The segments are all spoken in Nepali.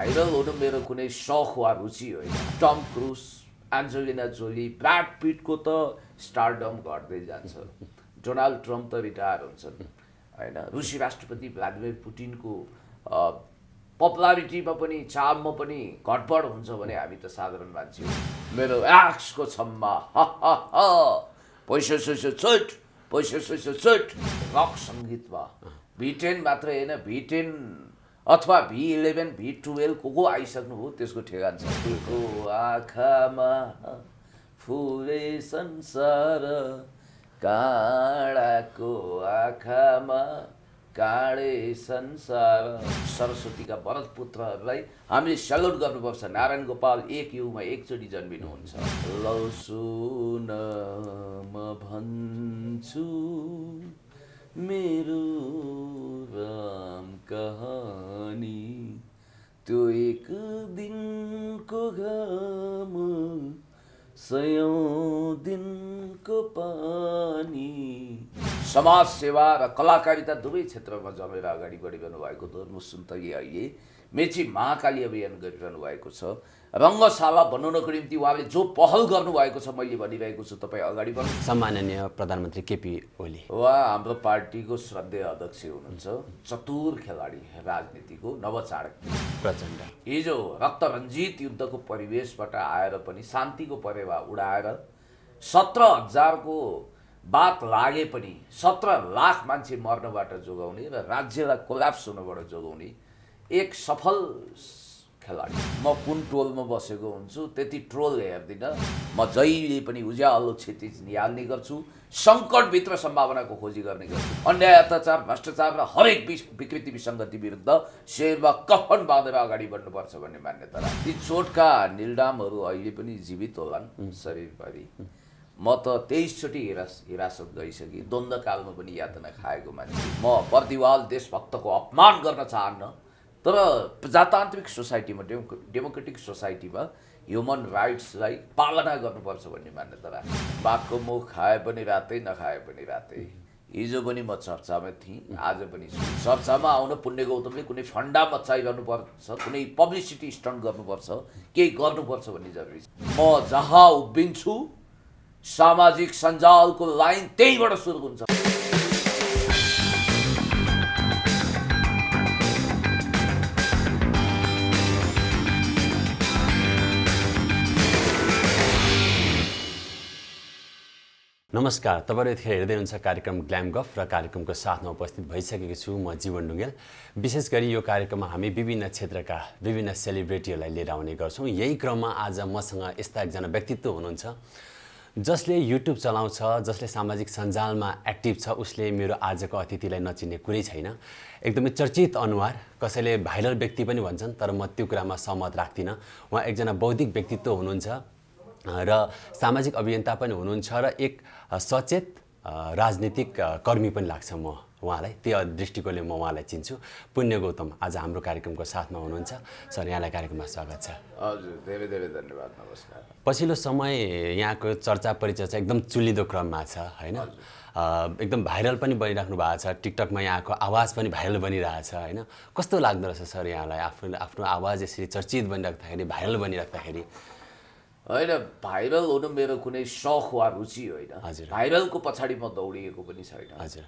भाइरल हुनु मेरो कुनै सौख वा रुचि होइन। टम क्रुज, एन्जेलिना जोली, ब्राड पिटको त स्टारडम घट्दै जान्छ। डोनाल्ड ट्रम्प त रिटायर हुन्छन् होइन। रुसी राष्ट्रपति भ्लादिमिर पुटिनको पपुलारिटीमा पनि चार्ममा पनि घटबड हुन्छ भने हामी त साधारण मान्छे हो। मेरो एक्सको छम्मा पैसा सैसा छुट, पैसा सैसा छुट। रक सङ्गीतमा V10 मात्रै होइन, V10 अथवा V11, V12 को आइसक्नुभयो त्यसको ठेगान छ। फुलको आँखामा फुले संसार, काँडाको आँखामा काँडे संसार। सरस्वतीका वरद पुत्रहरूलाई हामीले सेल्युट गर्नुपर्छ। नारायण गोपाल एक युगमा एकचोटि जन्मिनुहुन्छ। लौ सुन म भन्छु मेरो राम कहानी, त्यो एक दिनको घाम सयौं दिनको पानी। समाज सेवा र कलाकारिता दुवै क्षेत्रमा जमेर अगाडि बढिरहनु भएको धर्म सुन्तली अहिले मेची महाकाली अभियान गरिरहनु भएको छ। रङ्गशाला बनाउनको निम्ति उहाँले जो पहल गर्नुभएको छ मैले भनिरहेको छु, तपाईँ अगाडि बढ्नु। सम्माननीय प्रधानमन्त्री केपी ओली उहाँ हाम्रो पार्टीको श्रद्धेय अध्यक्ष हुनुहुन्छ। चतुर खेलाडी राजनीतिको, नवचाणक्य प्रचण्ड। हिजो रक्तरञ्जित युद्धको परिवेशबाट आएर पनि शान्तिको परेवा उडाएर 17,000 को बात लागे पनि 17 लाख मान्छे मर्नबाट जोगाउने र राज्यलाई कोल्याप्स हुनबाट जोगाउने एक सफल खेलाडी। म कुन टोलमा बसेको हुन्छु त्यति ट्रोल हेर्दिनँ, म जहिले पनि उज्यालो क्षितिज निहाल्ने गर्छु, सङ्कटभित्र सम्भावनाको खोजी गर्ने गर्छु। अन्याय, अत्याचार, भ्रष्टाचार र हरेक विकृति विसङ्गति विरुद्ध शेरमा कफन बाँधेर अगाडि बढ्नुपर्छ भन्ने मान्यता राख्छु। ती चोटका निलडामहरू अहिले पनि जीवित होलान् शरीरभरि। म त 23 चोटि हिरासत गइसकेँ, द्वन्द्वकालमा पनि यातना खाएको मान्छे। म बर्दिवाल देशभक्तको अपमान गर्न चाहन्न, तर प्रजातान्त्रिक सोसाइटीमा, डेमोक्रेटिक सोसाइटीमा ह्युमन राइट्सलाई पालना गर्नुपर्छ भन्ने मान्यता राख्छ। बाघको मुख खाए पनि रातै, नखाए पनि रातै। हिजो पनि म चर्चामा थिएँ, आज पनि छु। चर्चामा आउन पुण्य गौतमले कुनै फन्डा मचाइरहनुपर्छ, कुनै पब्लिसिटी स्टन्ट गर्नुपर्छ, केही गर्नुपर्छ भन्ने जरुरी छ। म जहाँ उभिन्छु सामाजिक सञ्जालको लाइन त्यहीबाट सुरु हुन्छ। नमस्कार, तपाईँहरू यतिखेर हेर्दै हुनुहुन्छ कार्यक्रम ग्ल्याम गफ र कार्यक्रमको साथमा उपस्थित भइसकेको छु म जीवन ढुङ्गेल। विशेष गरी यो कार्यक्रममा हामी विभिन्न क्षेत्रका विभिन्न सेलिब्रेटीहरूलाई लिएर आउने गर्छौँ। यही क्रममा आज मसँग यस्ता एकजना व्यक्तित्व हुनुहुन्छ जसले युट्युब चलाउँछ, जसले सामाजिक सञ्जालमा एक्टिभ छ। उसले मेरो आजको अतिथिलाई नचिन्ने कुरै छैन। एकदमै चर्चित अनुहार, कसैले भाइरल व्यक्ति पनि भन्छन्, तर म त्यो कुरामा सहमत राख्दिनँ। उहाँ एकजना बौद्धिक व्यक्तित्व हुनुहुन्छ र सामाजिक अभियन्ता पनि हुनुहुन्छ र एक सचेत राजनीतिक कर्मी पनि लाग्छ म उहाँलाई। त्यो दृष्टिकोणले म उहाँलाई चिन्छु। पुण्य गौतम आज हाम्रो कार्यक्रमको साथमा हुनुहुन्छ। सर, यहाँलाई कार्यक्रममा स्वागत छ। हजुर, धेरै धेरै धन्यवाद, नमस्कार। पछिल्लो समय यहाँको चर्चा परिचर्चा एकदम चुलिदो क्रममा छ होइन। एकदम भाइरल पनि बनिराख्नु भएको छ। टिकटकमा यहाँको आवाज पनि भाइरल बनिरहेछ होइन। कस्तो लाग्दो रहेछ सर यहाँलाई आफ्नो आवाज यसरी चर्चित बनिराख्दाखेरि, भाइरल बनिराख्दाखेरि? होइन, भाइरल हुनु मेरो कुनै सौख वा रुचि होइन। भाइरलको पछाडि म दौडिएको पनि छैन। हजुर,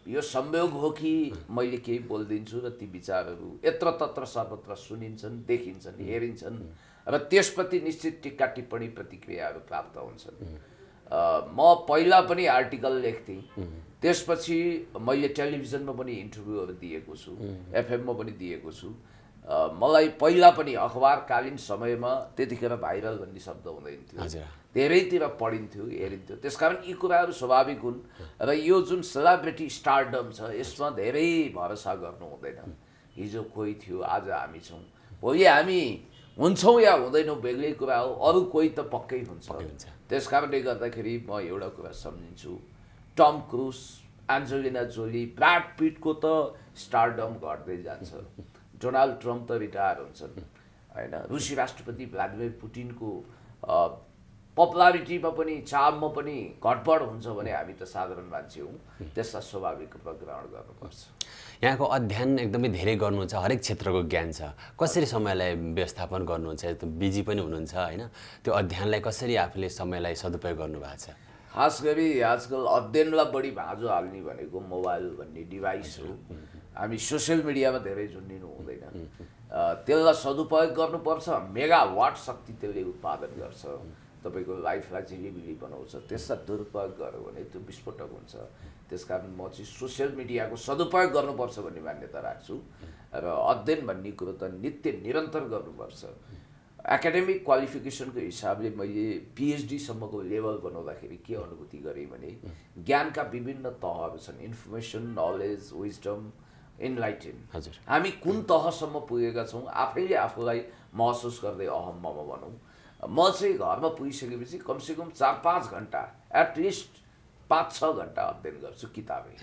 यो संयोग हो कि मैले केही बोलिदिन्छु र ती विचारहरू यत्र तत्र सर्वत्र सुनिन्छन्, देखिन्छन्, हेरिन्छन् र त्यसप्रति निश्चित टिक्का टिप्पणी प्रतिक्रियाहरू प्राप्त हुन्छन्। म पहिला पनि आर्टिकल लेख्थेँ, त्यसपछि मैले टेलिभिजनमा पनि इन्टरभ्यूहरू दिएको छु, एफएममा पनि दिएको छु। मलाई पहिला पनि अखबारकालीन समयमा त्यतिखेर भाइरल भन्ने शब्द हुँदैन थियो, धेरैतिर पढिन्थ्यो, हेरिन्थ्यो। त्यसकारण यी कुराहरू स्वाभाविक हुन् र यो जुन सेलिब्रिटी स्टारडम छ यसमा धेरै भरोसा गर्नु हुँदैन। हिजो कोही थियो, आज हामी छौँ, भोलि हामी हुन्छौँ या हुँदैनौँ बेग्लै कुरा हो, अरू कोही त पक्कै हुन्छ। त्यसकारणले गर्दाखेरि म एउटा कुरा सम्झिन्छु, टम क्रुज, एन्जेलिना जोली, ब्राड पिटको त स्टारडम घट्दै जान्छ। डोनाल्ड ट्रम्प त रिटायर हुन्छन् होइन। रुसी राष्ट्रपति भ्लादिमिर पुटिनको पपुलारिटीमा पनि चार्ममा पनि घटबड हुन्छ भने हामी त साधारण मान्छे हौँ, त्यसलाई स्वाभाविक रूपमा ग्रहण गर्नुपर्छ। यहाँको अध्ययन एकदमै धेरै गर्नुहुन्छ, हरेक क्षेत्रको ज्ञान छ। कसरी समयलाई व्यवस्थापन गर्नुहुन्छ? एकदम बिजी पनि हुनुहुन्छ होइन, त्यो अध्ययनलाई कसरी आफूले समयलाई सदुपयोग गर्नुभएको छ? खास गरी आजकल अध्ययनलाई बढी भाँजो हाल्ने भनेको मोबाइल भन्ने डिभाइस हो। हामी सोसियल मिडियामा धेरै झुन्डिनु हुँदैन। त्यसलाई सदुपयोग गर्नुपर्छ। मेगावाट शक्ति त्यसले उत्पादन गर्छ, तपाईँको लाइफलाई झिलिमिली बनाउँछ। त्यसलाई दुरुपयोग गर्यो भने त्यो विस्फोटक हुन्छ। त्यसकारण म चाहिँ सोसियल मिडियाको सदुपयोग गर्नुपर्छ भन्ने मान्यता राख्छु र अध्ययन भन्ने कुरो त नित्य निरन्तर गर्नुपर्छ। एकाडेमिक क्वालिफिकेसनको हिसाबले मैले पिएचडीसम्मको लेभल बनाउँदाखेरि के अनुभूति गरेँ भने ज्ञानका विभिन्न तहहरू छन्। Information, knowledge, wisdom, enlighten. हजुर, हामी कुन तहसम्म पुगेका छौँ आफैले आफूलाई महसुस गर्दै अहम मम भनौँ। म चाहिँ घरमा पुगिसकेपछि कमसेकम 4-5 घन्टा, एटलिस्ट 5-6 घन्टा अध्ययन गर्छु किताबै।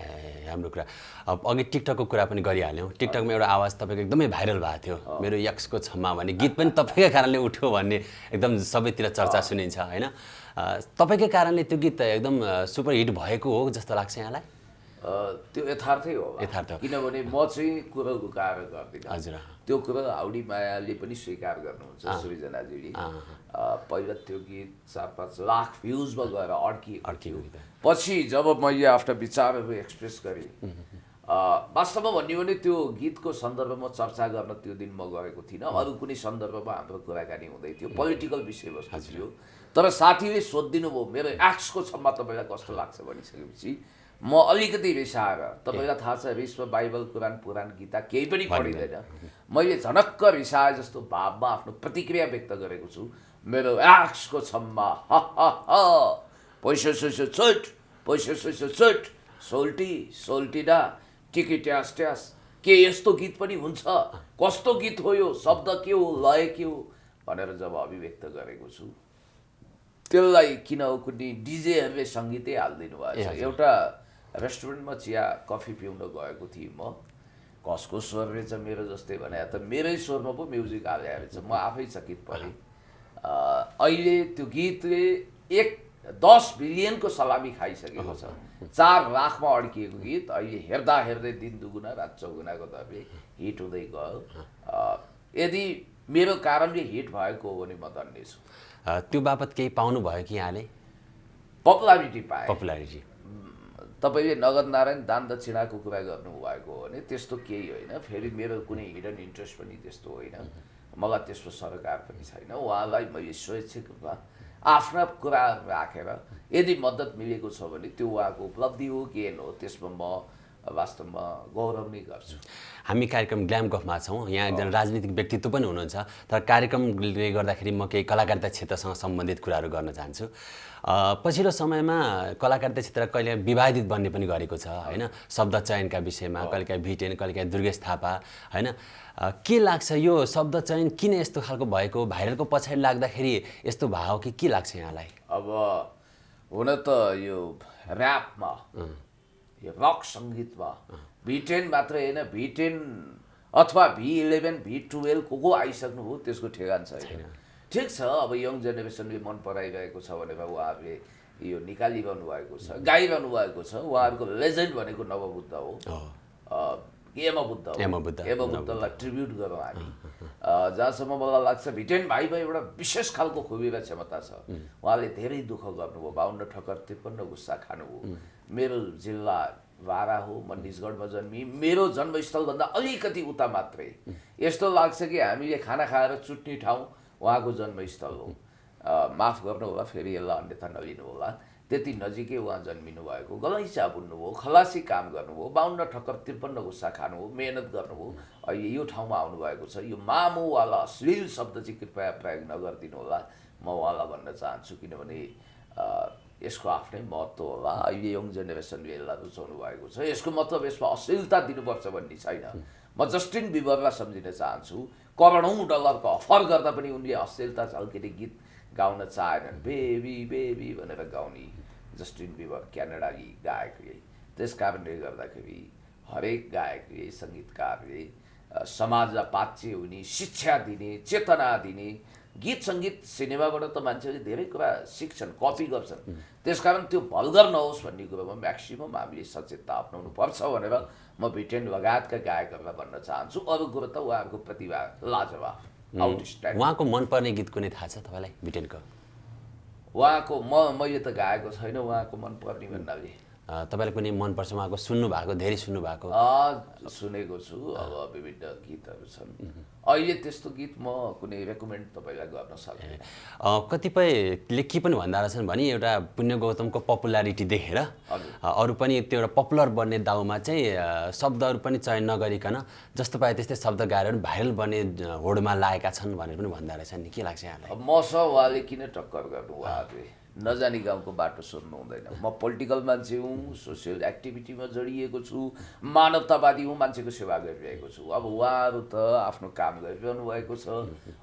राम्रो कुरा। अब अघि टिकटकको कुरा पनि गरिहाल्यौँ। टिकटकमा एउटा आवाज तपाईँको एकदमै भाइरल भएको थियो, मेरो यक्सको क्षमा भन्ने गीत पनि तपाईँकै कारणले उठ्यो भन्ने एकदम सबैतिर चर्चा सुनिन्छ होइन। तपाईँकै कारणले त्यो गीत एकदम सुपरहिट भएको हो जस्तो लाग्छ यहाँलाई? त्यो यथार्थै हो, यथार्थ। किनभने म चाहिँ कुरो लुकाएर गर्दिनँ। हजुर, त्यो कुरो हाउडी मायाले पनि स्वीकार गर्नुहुन्छ, सृजनाजीले। पहिला त्यो गीत 4-5 लाख भ्युजमा गएर अड्किएको। पछि जब मैले आफ्ना विचारहरू एक्सप्रेस गरेँ, वास्तवमा भन्यो भने त्यो गीतको सन्दर्भमा चर्चा गर्न त्यो दिन म गएको थिइनँ। अरू कुनै सन्दर्भमा हाम्रो कुराकानी हुँदै थियो, पोलिटिकल विषयवस्तु थियो। तर साथीले सोधिदिनु भयो मेरो एक्सको क्षमा तपाईँलाई कस्तो लाग्छ भनिसकेपछि म अलिकति रिसाएर, तपाईँलाई थाहा छ रिसमा बाइबल, कुरान, पुराण, गीता केही पनि पढिँदैन, मैले झनक्क रिसाए जस्तो भावमा आफ्नो प्रतिक्रिया व्यक्त गरेको छु। मेरो एक्सको क्षमा, पैसा सैसा छुट, पैसा सैसा छुट, सोल्टी सोल्टिना, टिकी ट्यास ट्यास, के यस्तो गीत पनि हुन्छ? कस्तो गीत हो यो? शब्द के हो, लय के हो भनेर जब अभिव्यक्त गरेको छु, त्यसलाई किन कुनै डिजेहरूले सङ्गीतै हालिदिनु भएको छ। एउटा रेस्टुरेन्टमा चिया कफी पिउन गएको थिएँ म, कसको स्वर रहेछ मेरो जस्तै भने त मेरै स्वरमा पो म्युजिक हाले रहेछ। म आफै चकित परेँ। अहिले त्यो गीतले 10 बिलियनको सलामी खाइसकेको छ। 4 लाखमा अड्किएको गीत अहिले हेर्दा हेर्दै दिन दुगुना रात चौगुनाको दरले हिट हुँदै गयो। यदि मेरो कारणले हिट भएको हो भने म धन्य छु। त्यो बापत केही पाउनुभयो कि यहाँले? पपुलारिटी पाएँ। पपुलारिटी तपाईँले नगद नारायण दान दक्षिणाको कुरा गर्नुभएको हो भने त्यस्तो केही होइन। फेरि मेरो कुनै हिडन इन्ट्रेस्ट पनि त्यस्तो होइन, मलाई त्यसको सरकार पनि छैन। उहाँलाई मैले स्वैच्छिक रूपमा आफ्ना कुराहरू राखेर यदि मद्दत मिलेको छ भने त्यो उहाँको उपलब्धि हो, गेन हो, त्यसमा म वास्तवमा गौरव नै गर्छु। हामी कार्यक्रम ग्ल्याम गफमा छौँ। यहाँ एकजना राजनीतिक व्यक्तित्व पनि हुनुहुन्छ, तर कार्यक्रमले गर्दाखेरि म केही कलाकारिता क्षेत्रसँग सम्बन्धित कुराहरू गर्न चाहन्छु। पछिल्लो समयमा कलाकारिता क्षेत्र कहिले विवादित बन्ने पनि गरेको छ होइन, शब्द चयनका विषयमा, कहिलेकाहीँ भिटेन, कहिलेकाहीँ दुर्गेश थापा होइन। के लाग्छ यो शब्द चयन किन यस्तो खालको भएको? भाइरलको पछाडि लाग्दाखेरि यस्तो भयो कि के लाग्छ यहाँलाई? अब हुन त यो ऱ्यापमा, यो रक सङ्गीतमा V10 मात्रै होइन, V10 अथवा V11, V12 को आइसक्नुभयो त्यसको ठेगान छैन। ठिक छ, अब यङ जेनेरेसनले मन पराइरहेको छ भनेर उहाँहरूले यो निकालिरहनु भएको छ, गाइरहनु भएको छ। उहाँहरूको लेजेन्ड भनेको नवबुद्ध हो, यमबुद्धलाई ट्रिब्युट गरौँ हामी। जहाँसम्म मलाई लाग्छ V10 भाइमा एउटा विशेष खालको खुबी र क्षमता छ। उहाँले धेरै दुःख गर्नुभयो, 52 ठक्कर 53 गुस्सा खानुभयो। मेरो जिल्ला बारा हो, म निजगढमा जन्मी, मेरो जन्मस्थलभन्दा अलिकति उता मात्रै। यस्तो लाग्छ कि हामीले खाना खाएर चुट्ने ठाउँ उहाँको जन्मस्थल हो। माफ गर्नु होला, फेरि यसलाई अन्यथा नलिनु होला। त्यति नजिकै उहाँ जन्मिनु भएको, गलैँचा बुन्नुभयो, खलासी काम गर्नुभयो, 52 ठक्कर 53 गुस्सा खानुभयो, मेहनत गर्नुभयो, अहिले यो ठाउँमा आउनुभएको छ। यो मामुवाला अश्लील शब्द चाहिँ कृपया प्रयोग नगरिदिनु होला, म उहाँलाई भन्न चाहन्छु, किनभने यसको आफ्नै महत्त्व होला। अहिले यङ जेनेरेसनले यसलाई रुचाउनु भएको छ। यसको मतलब यसमा अश्लीलता दिनुपर्छ भन्ने छैन। म जस्टिन बिबरलाई सम्झिन चाहन्छु, करोडौँ डलरको अफर गर्दा पनि उनले अश्लीलता झल्किने गीत गाउन चाहेनन्। बेबी बेबी भनेर गाउने जस्टिन बिबर क्यानाडाली गायकले। त्यस कारणले गर्दाखेरि हरेक गायकले, सङ्गीतकारले समाजलाई पाच्य हुने, शिक्षा दिने, चेतना दिने, गीत सङ्गीत सिनेमाबाट त मान्छेले धेरै कुरा सिक्छन्, कपी गर्छन्। त्यसकारण त्यो भल्गर नहोस् भन्ने कुरोमा म्याक्सिमम हामीले सचेतता अप्नाउनु पर्छ भनेर म भिटेन लगायतका गायकहरूलाई भन्न चाहन्छु। अरू कुरो त उहाँहरूको प्रतिभा लाजवाब, आउटस्ट्यान्डिङ। उहाँको मनपर्ने गीत कुनै थाहा छ तपाईँलाई भिटेनको? उहाँको मैले त गाएको छैन उहाँको मनपर्ने भन्नाले। तपाईँलाई कुनै मनपर्छ उहाँको, सुन्नु भएको, धेरै सुन्नु भएको? सुनेको छु, अब विभिन्न गीतहरू छन्। अहिले त्यस्तो गीत म कुनै रेकमेन्ड तपाईँलाई गर्न सक्दिनँ। कतिपयले के पनि भन्दा रहेछन् भने एउटा पुण्य गौतमको पपुलारिटी देखेर अरू पनि त्यो एउटा पपुलर बन्ने दाउमा चाहिँ शब्दहरू पनि चयन नगरिकन जस्तो पाए त्यस्तै शब्द गाएर पनि भाइरल बन्ने होडमा लागेका छन् भनेर पनि भन्दा रहेछन् नि। के लाग्छ यहाँलाई? मसँग उहाँले किन टक्कर गर्नु? उहाँले नजानी गाउँको बाटो सोध्नु हुँदैन। म पोलिटिकल मान्छे हुँ, सोसियल एक्टिभिटीमा जडिएको छु, मानवतावादी हुँ, मान्छेको सेवा गरिरहेको छु। अब उहाँहरू त आफ्नो काम गरिरहनु भएको छ,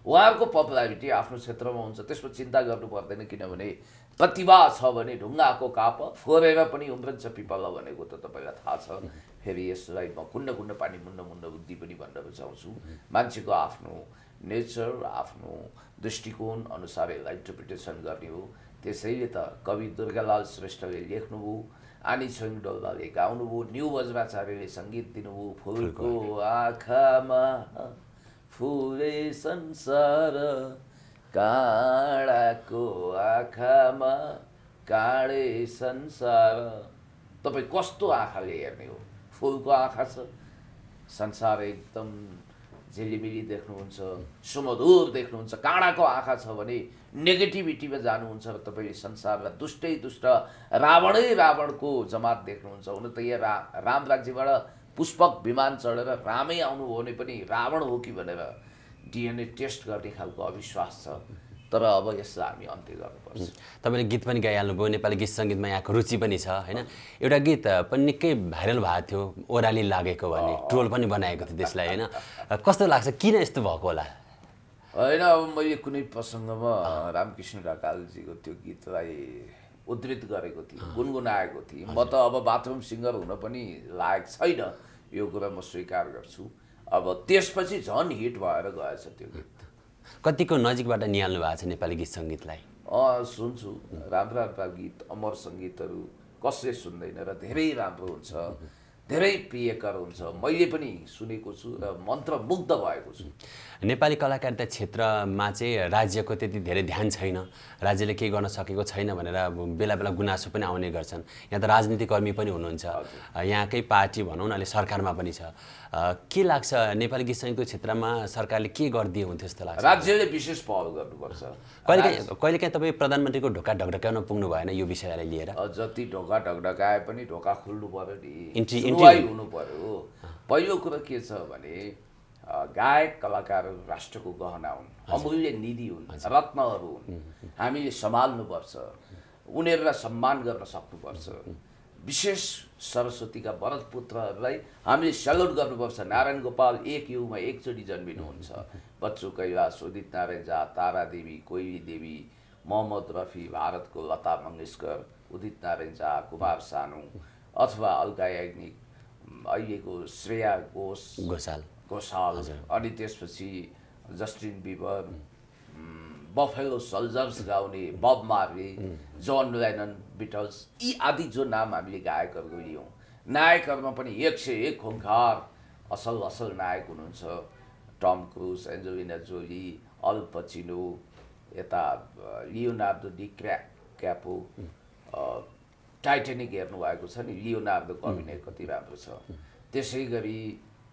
उहाँहरूको पपुलारिटी आफ्नो क्षेत्रमा हुन्छ, त्यसमा चिन्ता गर्नु पर्दैन। किनभने प्रतिभा छ भने ढुङ्गाको काप फोरेर पनि उम्रन्छ पिपला भनेको त तपाईँलाई थाहा छ। फेरि यसलाई म कुण्ड कुण्ड पानी मुण्ड मुण्ड बुद्धि पनि भन्न रुचाउँछु। मान्छेको आफ्नो नेचर, आफ्नो दृष्टिकोण अनुसार यसलाई इन्टरप्रिटेसन गर्ने हो। त्यसैले त कवि दुर्गालाल श्रेष्ठले लेख्नुभयो, आनी छोइङ डोल्दाले गाउनुभयो, न्यु वज्राचार्यले सङ्गीत दिनुभयो। फुलको आँखामा फुले संसार, काँडाको आँखामा काँडे संसार। तपाईँ कस्तो आँखाले हेर्ने हो? फुलको आँखा छ, संसार एकदम झिलिमिली देख्नुहुन्छ, सुमधुर देख्नुहुन्छ। काँडाको आँखा छ भने नेगेटिभिटीमा जानुहुन्छ र तपाईँले संसारमा दुष्टै दुष्ट रावणै रावणको जमात देख्नुहुन्छ। हुन त यहाँ राम राज्यबाट पुष्पक विमान चढेर रामै आउनुभयो भने पनि रावण हो कि भनेर डिएनए टेस्ट गर्ने खालको अविश्वास छ। तर अब यसलाई हामी अन्त्य गर्नुपर्छ। तपाईँले गीत पनि गाइहाल्नुभयो, नेपाली गीत सङ्गीतमा यहाँको रुचि पनि छ होइन? एउटा गीत पनि निकै भाइरल भएको थियो, ओह्राली लागेको भन्ने, ट्रोल पनि बनाएको थियो त्यसलाई होइन? कस्तो लाग्छ, किन यस्तो भएको होला? होइन, अब मैले कुनै प्रसङ्गमा रामकृष्ण ढकालजीको त्यो गीतलाई उद्धृत गरेको थिएँ, गुनगुनाएको थिएँ। म त अब बाथरुम सिङ्गर हुन पनि लायक छैन, यो कुरा म स्वीकार गर्छु। अब त्यसपछि झन् हिट भएर गएछ त्यो गीत। कतिको नजिकबाट निहाल्नु भएको छ नेपाली गीत सङ्गीतलाई? सुन्छु, राम्रा राम्रा गीत, अमर सङ्गीतहरू कसले सुन्दैन र धेरै राम्रो हुन्छ, धेरै प्रियकर हुन्छ। मैले पनि सुनेको छु र मन्त्रमुग्ध भएको छु। नेपाली कलाकारिता क्षेत्रमा चाहिँ राज्यको त्यति धेरै ध्यान छैन, राज्यले केही गर्न सकेको छैन भनेर बेला बेला गुनासो पनि आउने गर्छन्। यहाँ त राजनीतिकर्मी पनि हुनुहुन्छ, यहाँकै पार्टी भनौँ न, अहिले सरकारमा पनि छ। के लाग्छ नेपाली गीत सङ्गीतको क्षेत्रमा सरकारले के गरिदिए हुन्थ्यो जस्तो लाग्छ? राज्यले विशेष पहल गर्नुपर्छ। कहिलेकाहीँ तपाईँ प्रधानमन्त्रीको ढोका ढकढकाउन पुग्नु भएन यो विषयलाई लिएर? जति ढोका ढकढकाए पनि ढोका खुल्नु पर्यो नि, इन्ट्री हुनु पर्यो। पहिलो कुरो के छ भने गायक कलाकारहरू राष्ट्रको गहना हुन्, अमूल्य निधि हुन्, रत्नहरू हुन्। हामीले सम्हाल्नुपर्छ, उनीहरूलाई सम्मान गर्न सक्नुपर्छ। विशेष सरस्वतीका वरद पुत्रहरूलाई हामीले सल्युट गर्नुपर्छ। नारायण गोपाल एक युगमा एकचोटि जन्मिनुहुन्छ। बच्चु कैलाश, उदित नारायण झा, तारा देवी, कोइली देवी, मोहम्मद रफी, भारतको लता मङ्गेशकर, उदित नारायण झा, कुमार सानु, अथवा अलका याग्निक, अहिलेको श्रेया घोषाल, अनि त्यसपछि जस्टिन बिबर, बफेलो सल्जर्स गाउने बब मार्ली, जोन लेनन, बिटल्स, यी आदि जो नाम हामीले गायकहरूको लियौँ। नायकहरूमा पनि 101 खुङ्खार असल असल नायक हुनुहुन्छ। टम क्रुज, एन्जेलिना जोली, अल पचिनो, यता लियोनार्दो डिक्याप्रियो, टाइटेनिक हेर्नुभएको छ नि, लियोनार्दोको अभिनय कति राम्रो छ। त्यसै गरी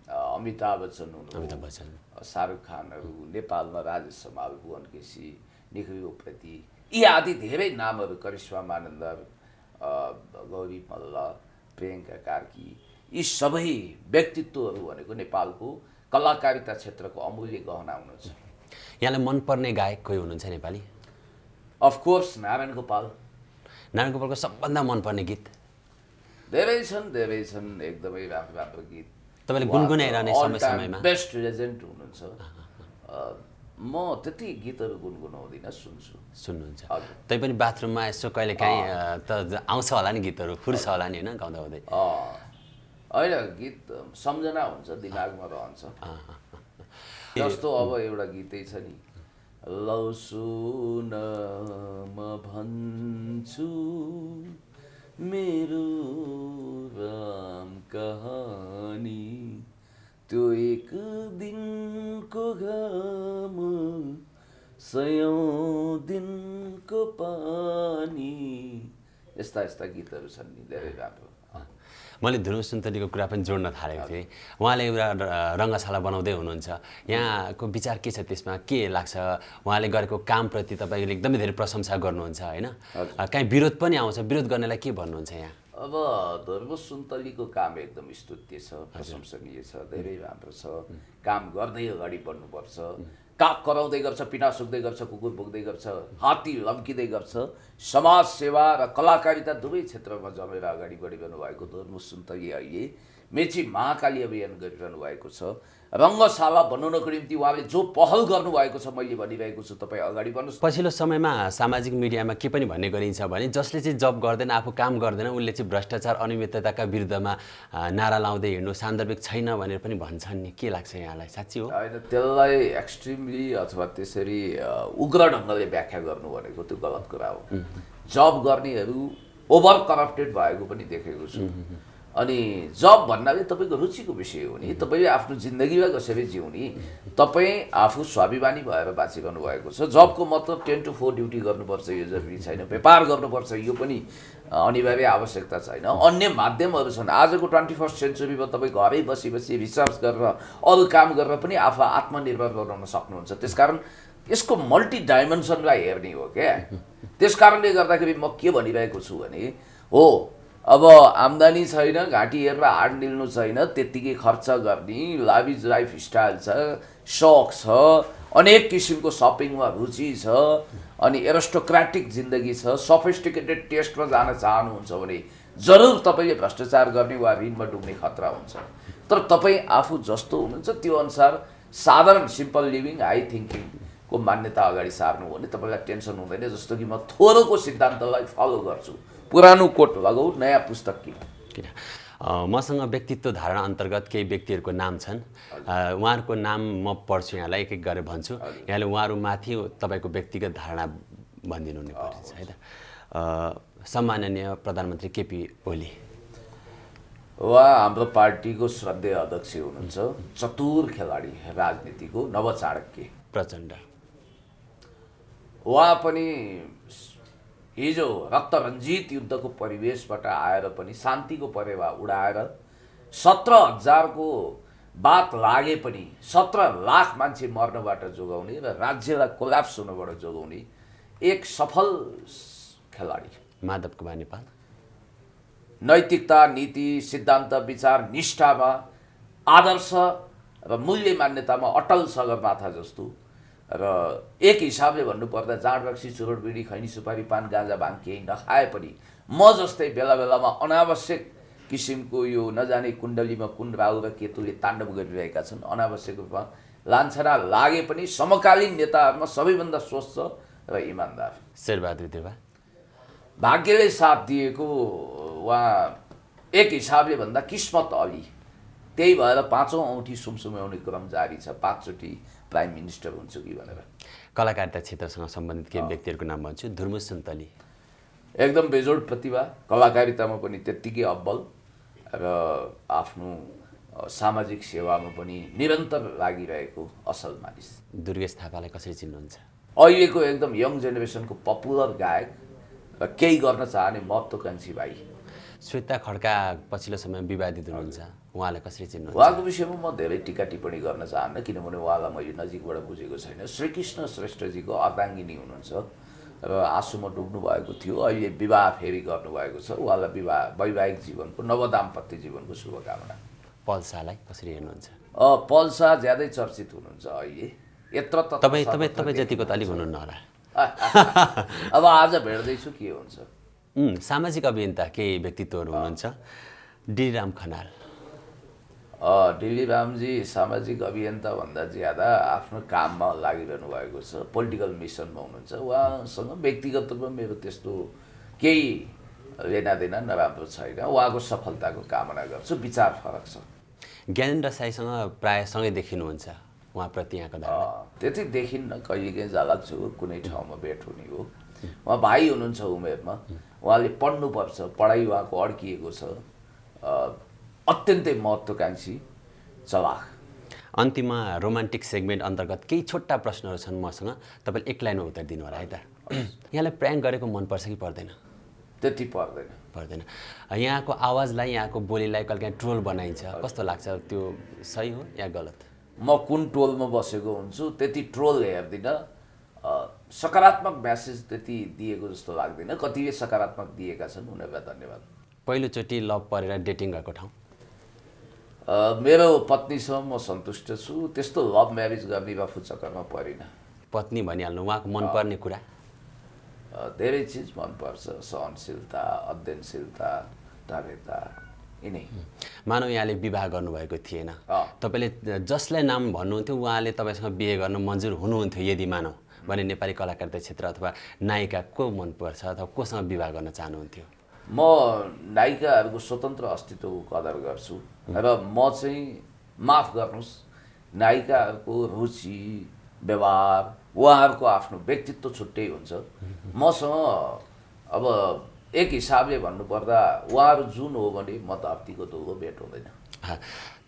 अमिताभ बच्चन हुनुहुन्छ, शाहरुख खानहरू, नेपालमा राजेश हमाल, भुवन केसी, निखिल उप्रेती, यी आदि धेरै नामहरू, करिश्मा मानन्दर, गौरी मल्ल, प्रियङ्का कार्की, यी सबै व्यक्तित्वहरू भनेको नेपालको कलाकारिता क्षेत्रको अमूल्य गहना हुनुहुन्छ। यहाँलाई मनपर्ने गायक कोही हुनुहुन्छ नेपाली? अफकोर्स नारायण गोपाल। नारायण गोपालको सबभन्दा मनपर्ने गीत? धेरै छन्, एकदमै राम्रो राम्रो गीत। तपाईँले गुनगुनाइरहने समयमा बेस्ट लेजेन्ड हुनुहुन्छ। म त्यति गीतहरू गुनगुनाउँदिनँ, सुन्नुहुन्छ? तै पनि बाथरुममा यसो कहिलेकाहीँ त आउँछ होला नि गीतहरू, फुर्छ होला नि होइन गाउँदा गाउँदै? होइन, गीत सम्झना हुन्छ, दिमागमा रहन्छ। जस्तो अब एउटा गीतै छ नि, लौ सुन म भन्छु मेरो राम कहानी, त्यो एक दिनको घाम सयौं दिनको पानी। यस्ता यस्ता गीतहरू छन् नि, धेरै राम्रो। मैले ध्रुव सुन्तलीको कुरा पनि जोड्न थालेको थिएँ। उहाँले एउटा रङ्गशाला बनाउँदै हुनुहुन्छ, यहाँको विचार के छ त्यसमा, के लाग्छ? उहाँले गरेको कामप्रति तपाईँले एकदमै धेरै प्रशंसा गर्नुहुन्छ होइन? काहीँ विरोध पनि आउँछ, विरोध गर्नेलाई के भन्नुहुन्छ यहाँ? अब ध्रुव सुन्तलीको काम एकदम स्तुत्य छ, प्रशंसनीय छ, धेरै राम्रो छ। काम गर्दै अगाडि बढ्नुपर्छ। काग कराउँदै गर्छ, पिना सुक्दै गर्छ, कुकुर भुक्दै गर्छ, हात्ती लम्किँदै गर्छ। समाज सेवा र कलाकारिता दुवै क्षेत्रमा जमेर अगाडि बढिरहनु भएको ध्रुव सुन्तली अहिले मेची महाकाली अभियान गरिरहनु भएको छ। रङ्गशाला बनाउनको निम्ति उहाँले जो पहल गर्नुभएको छ, मैले भनिरहेको छु, तपाईँ अगाडि बढ्नुहोस्। पछिल्लो समयमा सामाजिक मिडियामा के पनि भन्ने गरिन्छ भने जसले चाहिँ जब गर्दैन, आफू काम गर्दैन, उसले चाहिँ भ्रष्टाचार अनियमितताका विरुद्धमा नारा लाउँदै हिँड्नु सान्दर्भिक छैन भनेर पनि भन्छन् नि, के लाग्छ यहाँलाई? साँच्ची हो? होइन, त्यसलाई एक्सट्रिमली अथवा त्यसरी उग्र ढङ्गले व्याख्या गर्नु भनेको त्यो गलत कुरा हो। जब गर्नेहरू ओभर करप्टेड भएको पनि देखेको छु। अनि जब भन्नाले तपाईँको रुचिको विषय हो नि, तपाईँले आफ्नो जिन्दगीमा कसरी जिउने, तपाईँ आफू स्वाभिमानी भएर बाँचिरहनु भएको छ। जबको मतलब 10 to 4 ड्युटी गर्नुपर्छ यो जरुरी छैन, व्यापार गर्नुपर्छ यो पनि अनिवार्य आवश्यकता छैन। अन्य माध्यमहरू छन्। आजको 21st सेन्चुरीमा तपाईँ घरै बसी बसी रिसर्च गरेर अरू काम गरेर पनि आफूलाई आत्मनिर्भर बनाउन सक्नुहुन्छ। त्यसकारण यसको मल्टी डाइमेन्सनलाई हेर्ने हो क्या। त्यसकारणले गर्दाखेरि म के भनिरहेको छु भने, हो अब आम्दानी छैन, घाँटी हेरेर हाड निल्नु छैन, त्यत्तिकै खर्च गर्ने, लाभिज लाइफस्टाइल छ, सौक छ, अनेक किसिमको सपिङमा रुचि छ, अनि एरिस्टोक्रेटिक जिन्दगी छ, सफिस्टिकेटेड टेस्टमा जान चाहनुहुन्छ भने जरुर तपाईँले भ्रष्टाचार गर्ने वा ऋणमा डुब्ने खतरा हुन्छ। तर तपाईँ आफू जस्तो हुनुहुन्छ त्यो अनुसार साधारण सिम्पल लिभिङ, हाई थिङ्किङको मान्यता अगाडि सार्नु हो भने तपाईँलाई टेन्सन हुँदैन। जस्तो कि म थोरोको सिद्धान्तलाई फलो गर्छु, पुरानो कोट लगाऊ, नयाँ पुस्तक किन। मसँग व्यक्तित्व धारणा अन्तर्गत केही व्यक्तिहरूको नाम छन्। उहाँहरूको नाम म पढ्छु, यहाँलाई एक एक गरेर भन्छु। यहाँले उहाँहरूमाथि तपाईँको व्यक्तिगत धारणा भनिदिनु हुने पर्छ है त। सम्माननीय प्रधानमन्त्री केपी ओली, उहाँ हाम्रो पार्टीको श्रद्धेय अध्यक्ष हुनुहुन्छ, चतुर खेलाडी, राजनीतिको नवचाणक्य। प्रचण्ड, उहाँ पनि हिजो रक्तरञ्जित युद्धको परिवेशबाट आएर पनि शान्तिको परेवा उडाएर 17,000को बात लागे पनि 17 लाख मान्छे मर्नबाट जोगाउने र राज्यलाई कोल्याप्स हुनबाट जोगाउने एक सफल खेलाडी। माधव कुमार नेपाल, नैतिकता, नीति, सिद्धान्त, विचार, निष्ठामा, आदर्श र मूल्य मान्यतामा अटल सगरमाथा जस्तो। र एक हिसाबले भन्नुपर्दा जाँड रक्सी, चुरोट, बिडी, खैनी, सुपारी, पान, गाँजा, भाङ केही नखाए पनि म जस्तै बेला बेलामा अनावश्यक किसिमको यो नजाने कुण्डलीमा कुन राहु र केतुले ताण्डव गरिरहेका छन्, अनावश्यक रूपमा लान्छना लागे पनि समकालीन नेताहरूमा सबैभन्दा स्वच्छ र इमान्दार शेरबहादुर देउवा, भाग्यले साथ दिएको उहाँ एक हिसाबले भन्दा किस्मत अली। त्यही भएर 5औं औँठी सुमसुम्याउने क्रम जारी छ, 5 चोटि प्राइम मिनिस्टर हुन्छु कि भनेर। कलाकारिता क्षेत्रसँग सम्बन्धित केही व्यक्तिहरूको नाम भन्छु। ध्रुव सुन्तली, एकदम बेजोड प्रतिभा, कलाकारितामा पनि त्यत्तिकै अब्बल र आफ्नो सामाजिक सेवामा पनि निरन्तर लागिरहेको असल मानिस। दुर्गेश थापालाई कसरी चिन्नुहुन्छ? अहिलेको एकदम यङ जेनेरेसनको पपुलर गायक र केही गर्न चाहने महत्त्वकांक्षी भाइ। श्वेता खड्का पछिल्लो समय विवादित हुनुहुन्छ, उहाँलाई कसरी चिन्नुहुन्छ? उहाँको विषयमा म धेरै टिका टिप्पणी गर्न चाहन्न, किनभने उहाँलाई मैले नजिकबाट बुझेको छैन। श्रीकृष्ण श्रेष्ठजीको अर्धाङ्गिनी हुनुहुन्छ र आँसुमा डुब्नु भएको थियो। अहिले विवाह फेरि गर्नुभएको छ। उहाँलाई वैवाहिक जीवनको, नवदाम्पत्य जीवनको शुभकामना। पल शाहलाई कसरी हेर्नुहुन्छ? पल शाह ज्यादै चर्चित हुनुहुन्छ अहिले। यत्र तपाईँ जतिको त अलिक हुनुहुन्न होला। अब आज भेट्दैछु, के हुन्छ। सामाजिक अभियन्ता केही व्यक्तित्वहरू हुनुहुन्छ। डी राम खनाल, डिली रामजी सामाजिक अभियन्ता भन्दा ज्यादा आफ्नो काममा लागिरहनु भएको छ, पोलिटिकल मिसनमा हुनुहुन्छ। उहाँसँग व्यक्तिगत रूपमा मेरो त्यस्तो केही लेनादेना नराम्रो छैन। उहाँको सफलताको कामना गर्छु। विचार फरक छ। ज्ञानेन्द्र साईसँग प्राय सँगै देखिनुहुन्छ, उहाँप्रति यहाँको धारणा? त्यति देखिन्न, कहिलेकाहीँ झलक्छु कुनै ठाउँमा भेट हुने हो। उहाँ भाइ हुनुहुन्छ उमेरमा, उहाँले पढ्नुपर्छ, पढाइ उहाँको अड्किएको छ, अत्यन्तै महत्त्वकाङ्क्षी, चलाख। अन्तिममा रोमान्टिक सेगमेन्ट अन्तर्गत केही छोटा प्रश्नहरू छन् मसँग, तपाईँले एक लाइनमा उत्तर दिनु होला है त। यहाँलाई प्र्याङ्क गरेको मनपर्छ कि पर्दैन? त्यति पर्दैन। पर्दैन। यहाँको आवाजलाई, यहाँको बोलीलाई कहिलेकाहीँ ट्रोल बनाइन्छ, कस्तो लाग्छ? त्यो सही हो या गलत? म कुन टोलमा बसेको हुन्छु त्यति ट्रोल हेर्दिनँ, सकारात्मक म्यासेज त्यति दिएको जस्तो लाग्दैन। कतिले सकारात्मक दिएका छन्, उनीहरूलाई धन्यवाद। पहिलोचोटि लभ परेर डेटिङ गरेको ठाउँ? मेरो पत्नीसँग म सन्तुष्ट छु, त्यस्तो लभ म्यारेज गर्ने वा फुचक्करमा परिनँ। पत्नी भनिहाल्नु, उहाँको मनपर्ने कुरा? धेरै चिज मनपर्छ, सहनशीलता, अध्ययनशीलता, धैर्यता, यिनै। मानव यहाँले विवाह गर्नुभएको थिएन, तपाईँले जसलाई नाम भन्नुहुन्थ्यो उहाँले तपाईँसँग बिहे गर्न मन्जुर हुनुहुन्थ्यो यदि मानव भने नेपाली कलाकारिता क्षेत्र अथवा नायिका को मनपर्छ अथवा कोसँग विवाह गर्न चाहनुहुन्थ्यो? म नायिकाहरूको स्वतन्त्र अस्तित्वको कदर गर्छु र म चाहिँ, माफ गर्नुहोस्, नायिकाहरूको रुचि, व्यवहार, उहाँहरूको आफ्नो व्यक्तित्व छुट्टै हुन्छ। मसँग अब एक हिसाबले भन्नुपर्दा उहाँहरू जुन हो भने म धरतीको धुलो भेट हुँदैन।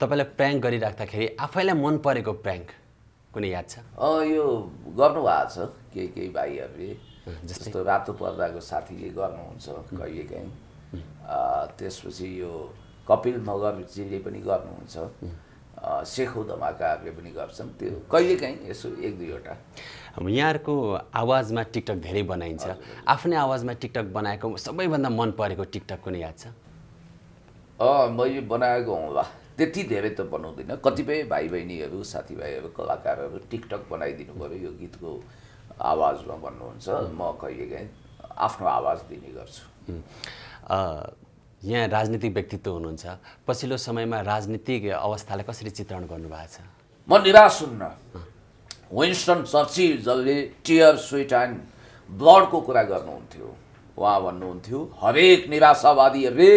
तपाईँलाई प्र्याङ्क गरिराख्दाखेरि आफैलाई मन परेको प्र्याङ्क कुनै याद छ? यो गर्नुभएको छ केही भाइहरूले, जस्तै जस्तो रातो पर्दाको साथीले गर्नुहुन्छ कहिलेकाहीँ, त्यसपछि यो कपिल मगरजीले पनि गर्नुहुन्छ, शेखु धमाकाहरूले पनि गर्छन्, त्यो कहिलेकाहीँ यसो एक दुईवटा। यहाँहरूको आवाजमा टिकटक धेरै बनाइन्छ, आफ्नै आवाजमा टिकटक बनाएको सबैभन्दा मन परेको टिकटक कुनै याद छ? मैले बनाएको होला, त्यति धेरै त बनाउँदिनँ। कतिपय भाइ बहिनीहरू, साथीभाइहरू, कलाकारहरू टिकटक बनाइदिनु पऱ्यो यो गीतको आवाजमा भन्नुहुन्छ, म कहिलेकाहीँ आफ्नो आवाज दिने गर्छु। यहाँ राजनीतिक व्यक्तित्व हुनुहुन्छ, पछिल्लो समयमा राजनीतिक अवस्थालाई कसरी चित्रण गर्नुभएको छ? म निराश हुन्न। विन्स्टन चर्चिल जसले टियर, स्वेट एन्ड ब्लडको कुरा गर्नुहुन्थ्यो, उहाँ भन्नुहुन्थ्यो हरेक निराशावादीहरूले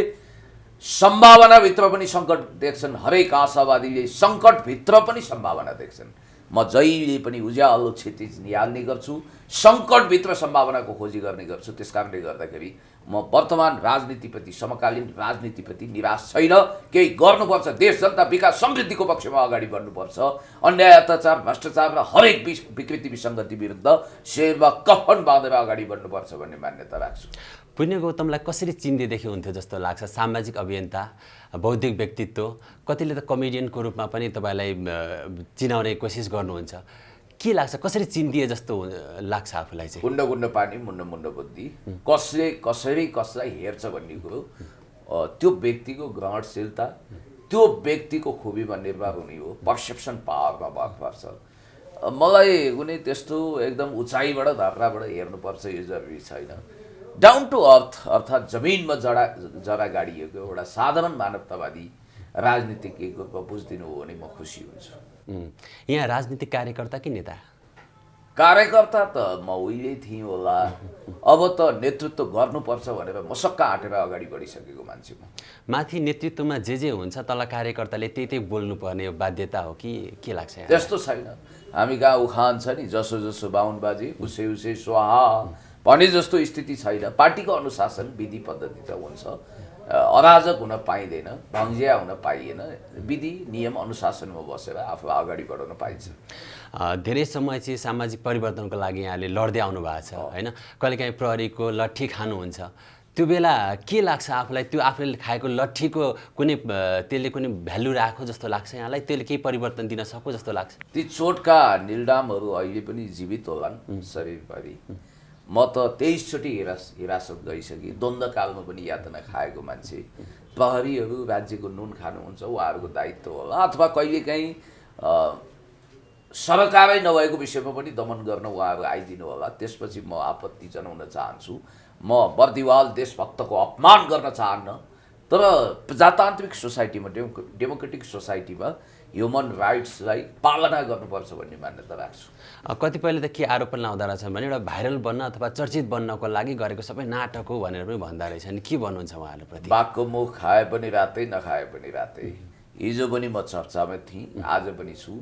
सम्भावनाभित्र पनि सङ्कट देख्छन्, हरेक आशावादीले सङ्कटभित्र पनि सम्भावना देख्छन्। म जहिले पनि उज्यालो क्षितिज निहाल्ने गर्छु, सङ्कटभित्र सम्भावनाको खोजी गर्ने गर्छु। त्यस कारणले गर्दाखेरि म वर्तमान राजनीतिप्रति, समकालीन राजनीतिप्रति निराश छैन। केही गर्नुपर्छ, देश जनता विकास समृद्धिको पक्षमा अगाडि बढ्नुपर्छ। अन्याय, अत्याचार, भ्रष्टाचार र हरेक विकृति विसङ्गति विरुद्ध शेरमा कफन बाँधेर अगाडि बढ्नुपर्छ भन्ने मान्यता राख्छु। पुण्य गौतमलाई कसरी चिन्देदेखि हुन्थ्यो जस्तो लाग्छ? सामाजिक अभियन्ता, बौद्धिक व्यक्तित्व, कतिले त कमेडियनको रूपमा पनि तपाईँलाई चिनाउने कोसिस गर्नुहुन्छ, के लाग्छ? कसरी चिन्दिए जस्तो लाग्छ आफूलाई चाहिँ? गुन्ड गुन्ड पानी, मुन्ड मुन्ड बुद्धि, कसले कसलाई हेर्छ भन्ने कुरो, त्यो व्यक्तिको ग्रहणशीलता, त्यो व्यक्तिको खुबीमा निर्भर हुने हो, पर्सेप्सन पावरमा भर पर्छ। मलाई कुनै त्यस्तो एकदम उचाइबाट धर्राबाट हेर्नुपर्छ यो जरुरी छैन। डाउन टु अर्थ अर्थात् जमिनमा जरा गाडिएको एउटा साधारण मानवतावादी राजनीतिज्ञको रूपमा बुझिदिनु हो भने म खुसी हुन्छु। यहाँ राजनीतिक कार्यकर्ता कि नेता? कार्यकर्ता त म उहिले थिएँ होला, अब त नेतृत्व गर्नुपर्छ भनेर मसक्क आँटेर अगाडि बढिसकेको मान्छे म। माथि नेतृत्वमा जे हुन्छ तल कार्यकर्ताले त्यही बोल्नुपर्ने बाध्यता हो कि के लाग्छ? त्यस्तो छैन। हामी कहाँ उखान छ नि, जसो जसो बाहुन बाजे उसै उसै स्वाहा भने जस्तो स्थिति छैन। पार्टीको अनुशासन, विधि पद्धति त हुन्छ, अराजक हुन पाइँदैन, भङ्जिया हुन पाइएन। विधि नियम अनुशासनमा बसेर आफूलाई अगाडि बढाउन पाइन्छ। धेरै समय चाहिँ सामाजिक परिवर्तनको लागि यहाँले लड्दै आउनु भएको छ होइन? कहिलेकाहीँ प्रहरीको लट्ठी खानुहुन्छ, त्यो बेला के लाग्छ आफूलाई? त्यो आफूले खाएको लट्ठीको त्यसले कुनै भ्यालु राखो जस्तो लाग्छ यहाँलाई? त्यसले केही परिवर्तन दिन सक्यो जस्तो लाग्छ? ती चोटका निलडामहरू अहिले पनि जीवित होलान् शरीरभरि। म त 23 चोटि हिरासत गइसकेँ, द्वन्द्वकालमा पनि यातना खाएको मान्छे। प्रहरीहरू राज्यको नुन खानुहुन्छ, उहाँहरूको दायित्व होला, अथवा कहिलेकाहीँ सरकारै नभएको विषयमा पनि दमन गर्न उहाँहरू आइदिनु होला। त्यसपछि म आपत्ति जनाउन चाहन्छु। म बर्दिवाल देशभक्तको अपमान गर्न चाहन्न, तर प्रजातान्त्रिक सोसाइटीमा, डेमोक्रेटिक सोसाइटीमा ह्युमन राइट्सलाई पालना गर्नुपर्छ भन्ने मान्यता राख्छु। कतिपयले त के आरोप लगाउँदा रहेछन् भने एउटा भाइरल बन्न अथवा चर्चित बन्नको लागि गरेको सबै नाटक हो भनेर पनि भन्दा रहेछन्। के भन्नुहुन्छ उहाँहरूप्रति? बाघको मुख खाए पनि रातै, नखाए पनि रातै। हिजो पनि म चर्चामा थिएँ, आज पनि छु।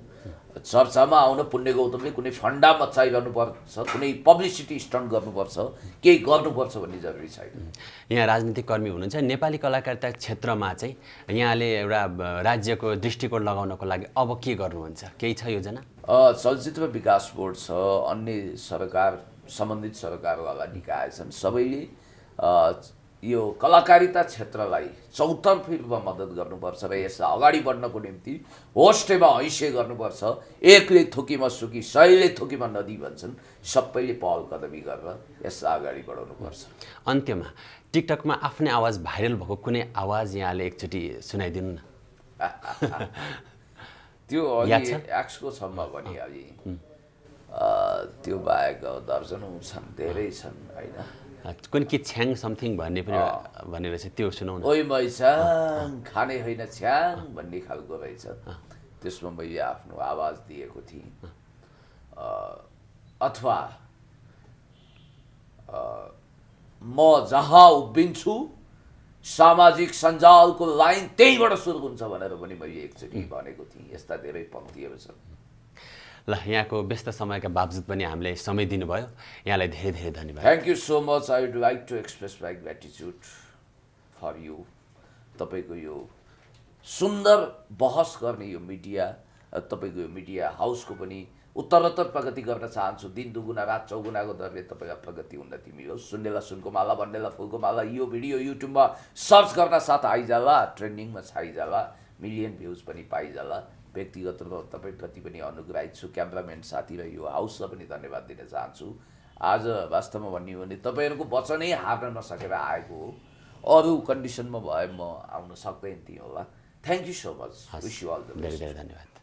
चर्चामा आउन पुण्य गौतमले कुनै फन्डा मचाइरहनु पर्छ, कुनै पब्लिसिटी स्टन्ट गर्नुपर्छ, केही गर्नुपर्छ भन्ने जरुरी छैन। यहाँ राजनीतिक कर्मी हुनुहुन्छ, नेपाली कलाकारिता क्षेत्रमा चाहिँ यहाँले एउटा राज्यको दृष्टिकोण लगाउनको लागि अब के गर्नुहुन्छ, केही छ योजना? चलचित्र विकास बोर्ड छ, अन्य सरकार सम्बन्धित सरकारवाला निकाय छन्, सबैले यो कलाकारिता क्षेत्रलाई चौतर्फी रूपमा मद्दत गर्नुपर्छ र यसलाई अगाडि बढ्नको निम्ति होस्टेमा हैसियत गर्नुपर्छ। एकले थुकीमा सुकी, सयले थुकीमा नदी भन्छन्, सबैले पहल कदमी गरेर यसलाई अगाडि बढाउनुपर्छ। अन्त्यमा टिकटकमा आफ्नै आवाज भाइरल भएको कुनै आवाज यहाँले एकचोटि सुनाइदिनु न। त्यो अलि एक्सको सम्म भनिहालेँ, त्यो बाहेक दर्जनौँ छन्, धेरै छन् होइन। कुनै के छ्याङ समथिङ भन्ने पनि भनेर चाहिँ त्यो सुनाउनु। ओइ मैछाङ खाने होइन छ्याङ भन्ने खालको रहेछ, त्यसमा मैले आफ्नो आवाज दिएको थिएँ। अथवा म जहाँ उभिन्छु सामाजिक सञ्जालको लाइन त्यहीँबाट सुरु हुन्छ भनेर पनि मैले एकचोटि भनेको थिएँ। यस्ता धेरै पङ्क्तिहरू छन्। ल, यहाँको व्यस्त समयका बावजुद पनि हामीले समय दिनुभयो, यहाँलाई धेरै धेरै धन्यवाद। Thank you so much. I would like to express my gratitude for you. तपाईँको यो सुन्दर बहस गर्ने यो मिडिया, तपाईँको यो मिडिया हाउसको पनि उत्तरोत्तर प्रगति गर्न चाहन्छु। दिन दुगुना रात चौगुनाको दरले तपाईँलाई प्रगति उन्नति मिलोस्। सुन्नेलाई सुनको माला, भन्नेलाई फुलको माला। यो भिडियो युट्युबमा सर्च गर्न साथ आइजाला, ट्रेन्डिङमा छाइजाला, मिलियन भ्युज पनि पाइजाला। व्यक्तिगत रूपमा तपाईँप्रति पनि अनुग्रहित छु। क्यामराम्यान साथी र यो हाउसलाई पनि धन्यवाद दिन चाहन्छु। आज वास्तवमा भन्ने हो भने तपाईँहरूको वचनै हार्न नसकेर आएको हो। अरू कन्डिसनमा भए म आउन सक्दैन थिएँ होला। Thank you so much. Wish you all the best. धेरै धेरै धन्यवाद।